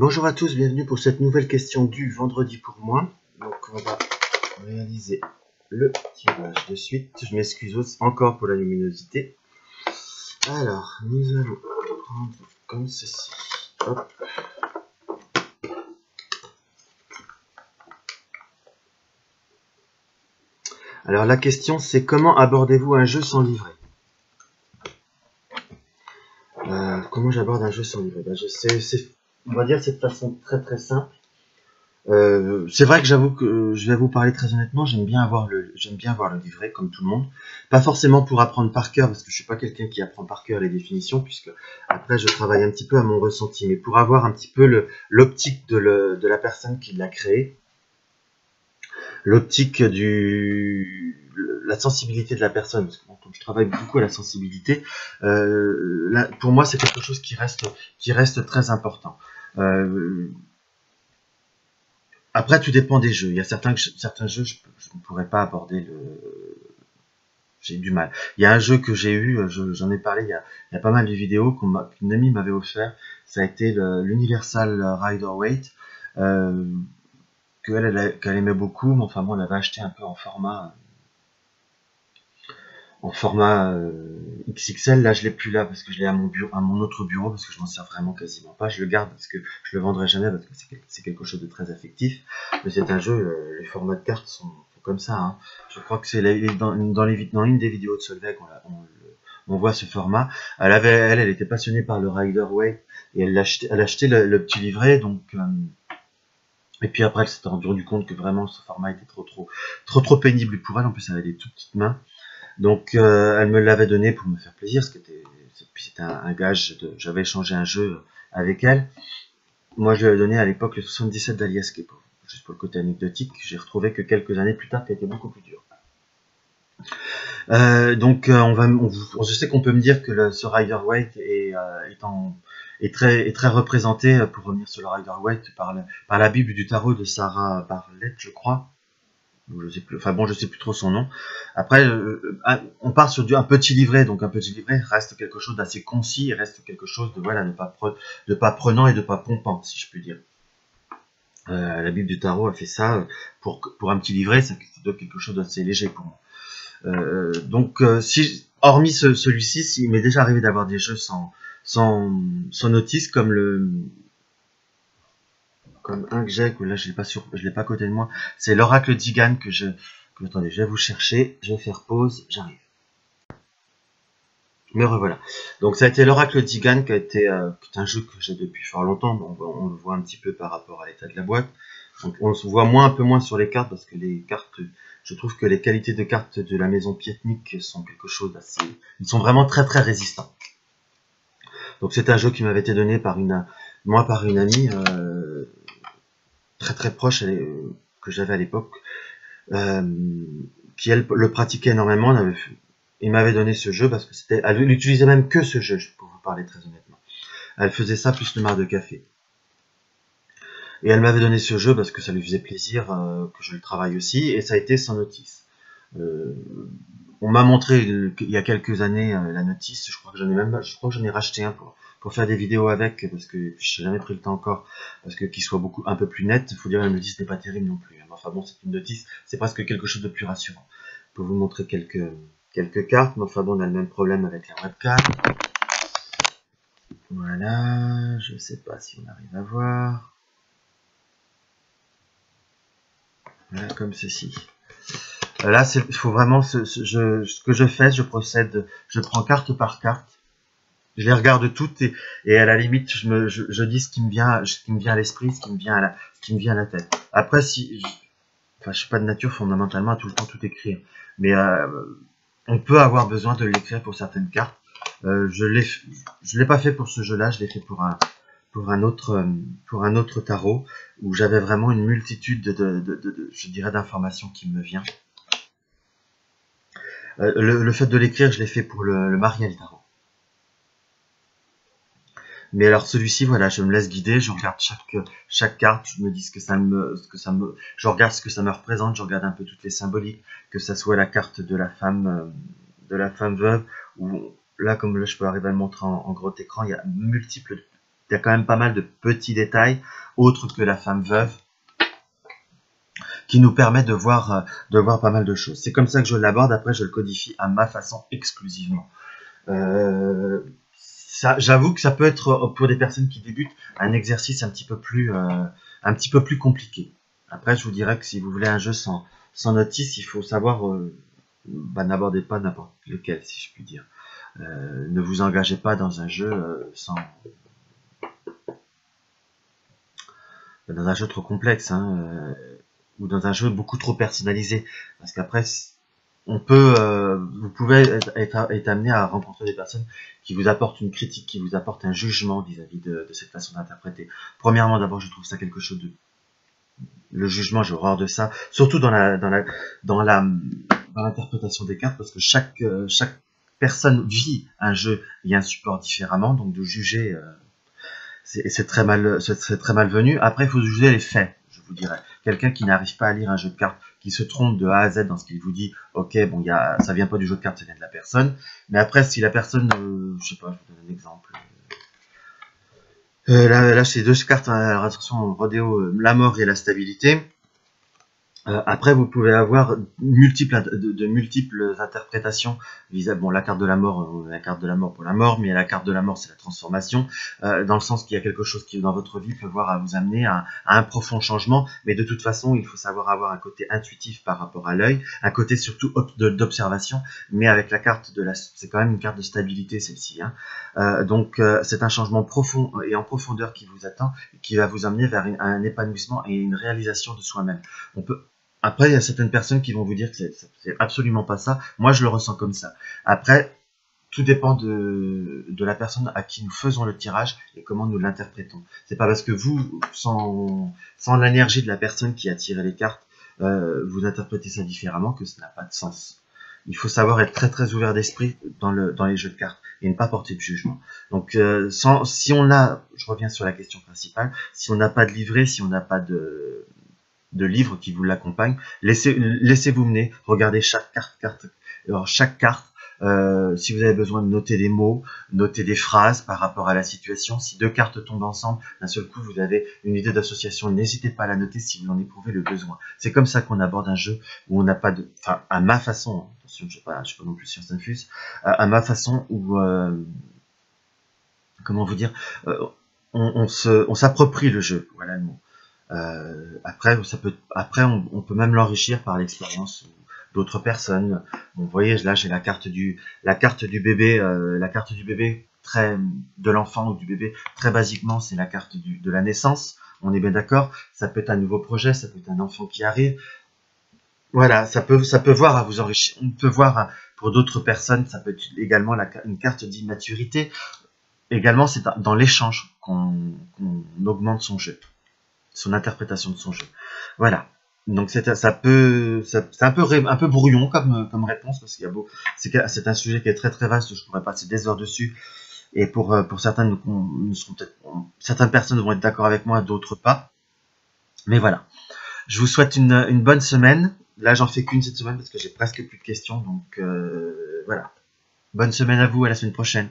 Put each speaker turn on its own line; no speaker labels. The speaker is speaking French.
Bonjour à tous, bienvenue pour cette nouvelle question du vendredi pour moi. Donc on va réaliser le tirage de suite. Je m'excuse encore pour la luminosité. Alors, nous allons prendre comme ceci. Hop. Alors la question c'est comment abordez-vous un jeu sans livret? Comment j'aborde un jeu sans livret? On va dire c'est de façon très simple. C'est vrai que j'avoue que je vais vous parler très honnêtement, j'aime bien avoir le livret comme tout le monde. Pas forcément pour apprendre par cœur, parce que je suis pas quelqu'un qui apprend par cœur les définitions, puisque après je travaille un petit peu à mon ressenti, mais pour avoir un petit peu l'optique de la personne qui l'a créé, l'optique la sensibilité de la personne, parce que bon, comme je travaille beaucoup à la sensibilité, pour moi c'est quelque chose qui reste très important. Après, tout dépend des jeux. Il y a certains jeux, je ne pourrais pas aborder j'ai du mal. Il y a un jeu que j'ai eu, j'en ai parlé il y a pas mal de vidéos qu'une amie m'avait offert. Ça a été l'Universal Rider-Waite, qu'elle aimait beaucoup, mais enfin moi on l'avait acheté un peu en format XXL. Là je l'ai plus là parce que je l'ai à mon autre bureau, parce que je m'en sers vraiment quasiment pas. Je le garde parce que je le vendrai jamais, parce que c'est quelque chose de très affectif. Mais c'est un jeu, les formats de cartes sont comme ça, hein. Je crois que c'est dans une des vidéos de Solveig, on voit ce format. Elle était passionnée par le Rider-Waite et elle achetait le petit livret, donc et puis après elle s'était rendu compte que vraiment ce format était trop pénible pour elle. En plus elle avait des toutes petites mains. Donc elle me l'avait donné pour me faire plaisir, puis c'était un gage, j'avais échangé un jeu avec elle. Moi je lui avais donné à l'époque le 77 d'Alias, juste pour le côté anecdotique. J'ai retrouvé que quelques années plus tard, qui était beaucoup plus dur. Je sais qu'on peut me dire que ce Rider-Waite est très représenté, pour revenir sur le Rider-Waite, par la Bible du tarot de Sarah Bartlett, je crois. Je sais plus, enfin bon, je sais plus trop son nom. Après, on part sur un petit livret, donc un petit livret reste quelque chose d'assez concis, reste quelque chose de pas prenant et de pas pompant, si je puis dire. La Bible du tarot a fait ça pour un petit livret, ça doit être quelque chose d'assez léger pour moi. Hormis celui-ci, il m'est déjà arrivé d'avoir des jeux sans notice, comme un que j'ai, que là je l'ai pas à côté de moi, c'est l'oracle d'Igan attendez, je vais vous chercher, je vais faire pause, j'arrive. Me revoilà. Donc ça a été l'oracle d'Igan qui est un jeu que j'ai depuis fort longtemps. On le voit un petit peu par rapport à l'état de la boîte. Donc on se voit un peu moins sur les cartes, parce que les cartes, je trouve que les qualités de cartes de la maison Pietnik sont quelque chose d'assez, ils sont vraiment très résistants. Donc c'est un jeu qui m'avait été donné par une amie très proche, que j'avais à l'époque, qui elle le pratiquait énormément. Il m'avait donné ce jeu parce que elle n'utilisait même que ce jeu, pour vous parler très honnêtement. Elle faisait ça plus le marc de café. Et elle m'avait donné ce jeu parce que ça lui faisait plaisir que je le travaille aussi, et ça a été sans notice. On m'a montré il y a quelques années la notice. Je crois que j'en ai racheté un pour faire des vidéos avec, parce que je n'ai jamais pris le temps encore, parce que qu'il soit un peu plus net. Il faut dire que la notice n'est pas terrible non plus. Enfin bon, c'est une notice, c'est presque quelque chose de plus rassurant. Je peux vous montrer quelques cartes, mais enfin bon, on a le même problème avec la webcam. Voilà, je ne sais pas si on arrive à voir. Voilà, comme ceci. Là, il faut vraiment, ce que je fais, je prends carte par carte, je les regarde toutes, et à la limite, je dis ce qui me vient à l'esprit, ce qui me vient à la tête. Après, je suis pas de nature fondamentalement à tout le temps tout écrire, mais on peut avoir besoin de l'écrire pour certaines cartes. Je l'ai pas fait pour ce jeu-là, je l'ai fait pour un autre tarot, où j'avais vraiment une multitude je dirais, d'informations qui me vient. Le fait de l'écrire, je l'ai fait pour le Mariel tarot. Mais alors celui-ci, voilà, je me laisse guider, je regarde chaque carte, je me dis je regarde ce que ça me représente, je regarde un peu toutes les symboliques, que ça soit la carte de la femme veuve, ou là, comme là je peux arriver à le montrer en gros écran, il y a multiples y a quand même pas mal de petits détails, autres que la femme veuve, qui nous permet de voir pas mal de choses. C'est comme ça que je l'aborde, après je le codifie à ma façon exclusivement. J'avoue que ça peut être, pour des personnes qui débutent, un exercice un petit peu plus compliqué. Après, je vous dirais que si vous voulez un jeu sans notice, il faut savoir, n'abordez pas n'importe lequel, si je puis dire. Ne vous engagez pas dans un jeu dans un jeu trop complexe, hein, ou dans un jeu beaucoup trop personnalisé, parce qu'après, vous pouvez être amené à rencontrer des personnes qui vous apportent une critique, qui vous apportent un jugement vis-à-vis de cette façon d'interpréter. Premièrement, d'abord, je trouve ça quelque chose de... Le jugement, j'ai horreur de ça, surtout dans l'interprétation des cartes, parce que chaque personne vit un jeu et un support différemment, donc de juger, c'est très malvenu. Après, il faut juger les faits, je vous dirais. Quelqu'un qui n'arrive pas à lire un jeu de cartes, qui se trompe de A à Z dans ce qu'il vous dit, ok, bon, ça vient pas du jeu de cartes, ça vient de la personne. Mais après, si la personne, je sais pas, je vous donne un exemple. Là, c'est deux cartes, attention, rodéo, la mort et la stabilité. Après, vous pouvez avoir multiples interprétations vis-à-vis, bon, la carte de la mort pour la mort, mais la carte de la mort, c'est la transformation, dans le sens qu'il y a quelque chose qui, dans votre vie, peut voir à vous amener à un profond changement, mais de toute façon, il faut savoir avoir un côté intuitif par rapport à l'œil, un côté surtout d'observation, mais avec la carte c'est quand même une carte de stabilité, celle-ci, hein. Donc, c'est un changement profond et en profondeur qui vous attend, qui va vous amener vers un épanouissement et une réalisation de soi-même. Après, il y a certaines personnes qui vont vous dire que c'est absolument pas ça. Moi, je le ressens comme ça. Après, tout dépend de la personne à qui nous faisons le tirage et comment nous l'interprétons. C'est pas parce que vous, sans l'énergie de la personne qui a tiré les cartes, vous interprétez ça différemment que ça n'a pas de sens. Il faut savoir être très très ouvert d'esprit dans les jeux de cartes et ne pas porter de jugement. Donc, je reviens sur la question principale, si on n'a pas de livret, si on n'a pas de livres qui vous l'accompagnent, laissez-vous mener, regardez chaque carte. Alors, chaque carte, si vous avez besoin de noter des mots, noter des phrases par rapport à la situation, si deux cartes tombent ensemble, d'un seul coup vous avez une idée d'association, n'hésitez pas à la noter si vous en éprouvez le besoin. C'est comme ça qu'on aborde un jeu où on n'a pas de... Enfin, à ma façon, attention, je ne suis pas non plus sur Infuse, à ma façon où... comment vous dire, on s'approprie le jeu, voilà le mot. Après, on peut même l'enrichir par l'expérience d'autres personnes. Bon, vous voyez, là, j'ai la carte du bébé, de l'enfant ou du bébé. Très basiquement, c'est la carte de la naissance. On est bien d'accord. Ça peut être un nouveau projet, ça peut être un enfant qui arrive. Voilà, ça peut voir à vous enrichir. On peut voir pour d'autres personnes, ça peut être également une carte d'immaturité. Également, c'est dans l'échange qu'on augmente son jeu, son interprétation de son jeu. Voilà. Donc c'est un peu brouillon comme réponse, parce qu'il y a c'est un sujet qui est très très vaste, je pourrais passer des heures dessus, et pour certains, certaines personnes vont être d'accord avec moi, d'autres pas. Mais voilà. Je vous souhaite une bonne semaine. Là, j'en fais qu'une cette semaine parce que j'ai presque plus de questions, donc voilà. Bonne semaine à vous, à la semaine prochaine.